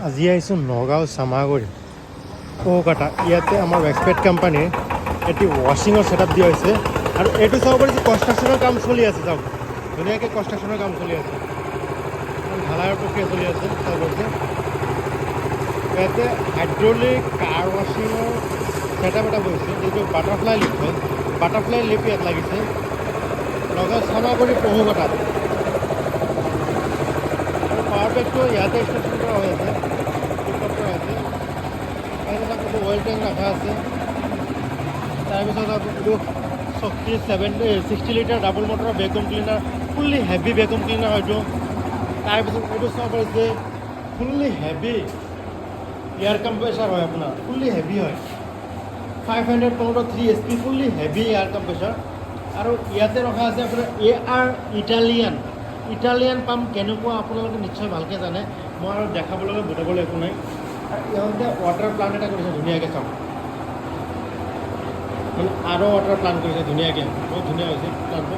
আজি আহিছোঁ নগাঁও চামাগুৰি কৌকাটা। ইয়াতে আমাৰ এক্সপেক্ট কোম্পানীৰ এটি ৱাশ্বিঙৰ ছেটআপ দিয়া হৈছে আৰু এইটো চাব পাৰি যে কনষ্ট্ৰাকশ্যনৰ কাম চলি আছে। চাওক ধুনীয়াকৈ কনষ্ট্ৰাকশ্যনৰ কাম চলি আছে, ঢালাইৰ প্ৰক্ৰিয়া চলি আছে। চাব পাৰিছে ইয়াতে হাইড্ৰলিক কাৰ ৱাশ্বিঙৰ ছেটআপ এটা বহিছে, যিটো বাটাৰফ্লাই লিফ্ট হয়। বাটাৰফ্লাই লিফ্ট ইয়াত লাগিছে নগাঁও চামাগুৰি কৌকাটাত। আৰু পাৱাৰ বেগটো ইয়াতে ষ্টেচন কৰা হৈ আছে, কৰা আছে। তাৰপিছত আকৌ অইল টেংক ৰখা আছে। তাৰপিছত আকৌ এইটো 60 লিটাৰ ডাবল মটৰৰ ভেকুম ক্লিনাৰ, ফুল্লি হেভি ভেকুম ক্লিনাৰ হয়তো। তাৰপিছত এইটো চাব পাৰিছে ফুল্লি হেভি এয়াৰ কম্প্ৰেছাৰ হয়, আপোনাৰ ফুল্লি হেভি হয়। 500 পাউণ্ডৰ 3 HP fully heavy air compressor. আৰু ইয়াতে ৰখা আছে আপোনাৰ AR ইটালিয়ান পাম্প। কেনেকুৱা আপোনালোকে নিশ্চয় ভালকৈ জানে, মই আৰু দেখাবলৈ বুজাবলৈ একো নাই। আৰু ইহঁতে ৱাটাৰ প্লাণ্ট এটা কৰিছে ধুনীয়াকৈ। চাওক মানে আৰু ৱাটাৰ প্লাণ্ট কৰিছে ধুনীয়াকৈ, বহুত ধুনীয়া হৈছে প্লাণ্টটো।